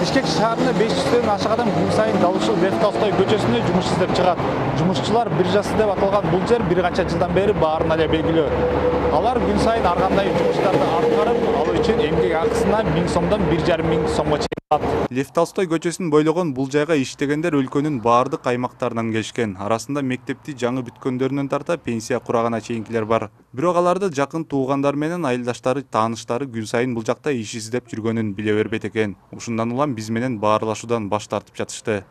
Бишкек шаарында 500дөн ашык адам күн сайын Дал ушул Лев Толстой көчөсүндө жумуш издеп чыгат. Жумушчулар биржасы деп аталган бул жер бир канча жылдан бери баарына эле белгилүү. Алар күн сайын ар кандай жумуштарды аткарып, ал үчүн эмгек акысына 1000 сомдон 1,5 сомго чейин алат. Лев Толстой көчөсүн бойлогон бул жайга иштегендер өлкөнүн баардык аймактарынан келишкен. Арасында мектепти жаңы бүткөндөрүнөн тарта пенсия курагана чейинкилер бар. Бирок аларды жакын туугандар менен айылдаштары, тааныштары күн сайын бул жакта иш издеп жүргөнүн биле бербейт экен. Ушундан улам биз менен баарлашуудан баш тартып жатышты.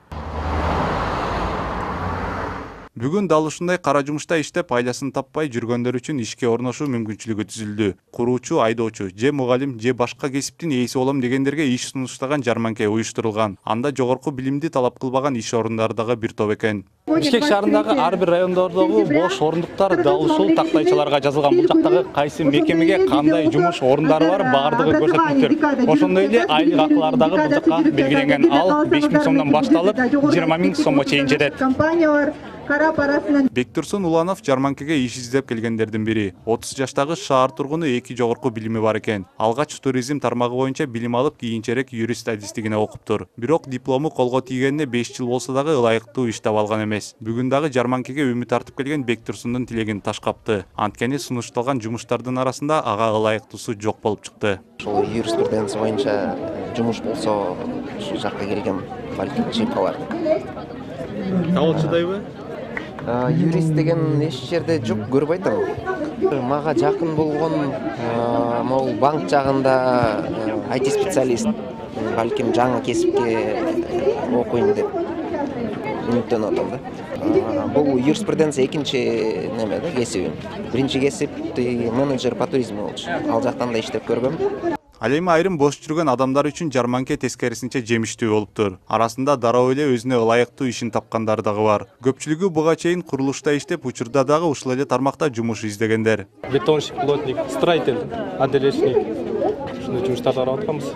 Бүгүн дал ушундай кара жумушта иштеп айласын таппай жүргөндөр үчүн ишке орношуу мүмкүнчүлүгү түзүлдү. Куруучу, айдоочу, же мугалим, же башка кесиптин ээси болом дегендерге иш сунуштаган жарманке уюштурулган. Анда жогорку билимди талап кылбаган иш орундары дагы бир топ экен. Бишкек шаарындагы ар бир райондордогу бош орундуктар дал ушул тактайчаларга жазылган. Бул жактагы кайсы мекемеге кандай жумуш орундары бар баардыгы көрсөтүлүптүр. Ошондой эле айлык акылары дагы бул жакка белгиленген. Ал 5000 сомдон башталып 20000 сомго чейин жетет. Бектурсун Уланов жарманкеге иш издеп келгендердин бири. 30 жаштагы шаар тургуну 2 жогорку билими бар экен. Алгач туризм тармагы боюнча билим алып, кийинчерээк юрист адистигине окуптур. Бирок диплому колго тийгенине 5 жыл болсо дагы ылайыктуу иш таба алган эмес. Бүгүн дагы жарманкеге үмүт артып келген Бектурсундун тилегин ташкапты. Анткени сунушталган жумуштардын арасында ага ылайыктуусу жок болуп чыкты. Ошол юриспруденция боюнча жумуш болсо ушул жакка келгем, балким чыйып калар. Табыл чыдайбы? Юрист деген эч жерде жок, көрбөй атам. Мага жакын болгон могул банк жагында IT специалист, балким жаңы кесипке окуйм деп үмүттөнүп атам да. Бул юриспруденция экинчи неме да, кесибим. Биринчи кесип менеджер по туризму болчу. Ал жактан да иштеп көргөм. Ал эми айрым бош жүргөн адамдар үчүн жарманке тескерисинче жемиштүү болуптур. Арасында дароо эле өзүнө ылайыктуу ишин тапкандар дагы бар. Көпчүлүгү буга чейин курулушта иштеп, учурда дагы ушул эле тармакта жумуш издегендер. Бетонщик, плотник, строитель, отделечник. Ушундай жумуштарды карап атканбыз.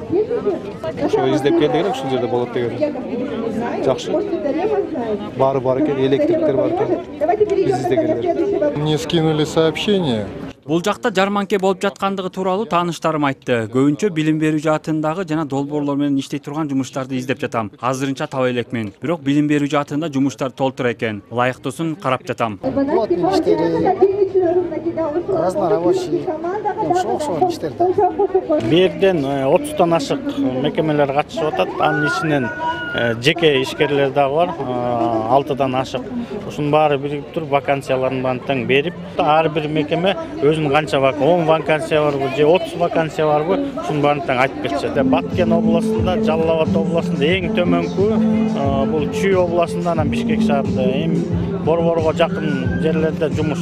Ошого издеп келдик эле, ушул жерде болот деген. Жакшы. Баары бар экен, электриктер бар экен. Биз издегендер. Мне скинули сообщение. Бул жакта жарманке болуп жаткандыгы тууралуу тааныштарым айтты. Көбүнчө билим берүү жаатындагы жана долбоорлор менен иштей турган жумуштарды издеп жатам. Азырынча таба элекмин. Бирок билим берүү жаатында жумуштар толтура экен. Ылайыктуусун карап жатам. Плотник иштери, разнорабочий, ошол иштерди. Берден 30тан ашык мекемелер катышып атат. Анын ичинен жеке ишкерлер дагы бар, 6дан ашык. Ушунун баары бирип туруп вакансияларын тең берип, ар бир мекеме өзүнүн канча 10 вакансия барбы же 30 вакансия барбы, ушунун баарын тең айтып кетишет. Баткен областында, Жалал Абад областында эң төмөнкү бул Чүй областында, анан Бишкек шаарында, эми Борборго жакын жерлерде жумуш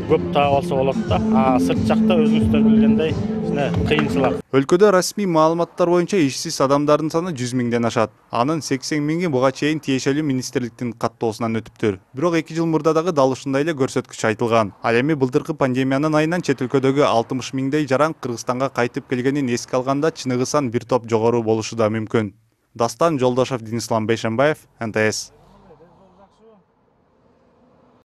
көп таап алса болот да. Сырт жакта өзүңүздөр билгендей кыйынчылык. Өлкөдө расмий маалыматтар боюнча ишсиз адамдардын саны 100 миңден ашат. Анын 80 миңи буга чейин тиешелүү министрликтин каттоосунан өтүптүр. Бирок 2 жыл мурда дагы дал ушундай эле көрсөткүч айтылган. Ал эми былтыркы пандемиянын айынан чет өлкөдөгү 60 миңдей жаран Кыргызстанга кайтып келгенин эске алганда чыныгы сан бир топ жогору болушу да мүмкүн. Дастан Жолдошев, Денислам Бейшенбаев, НТС.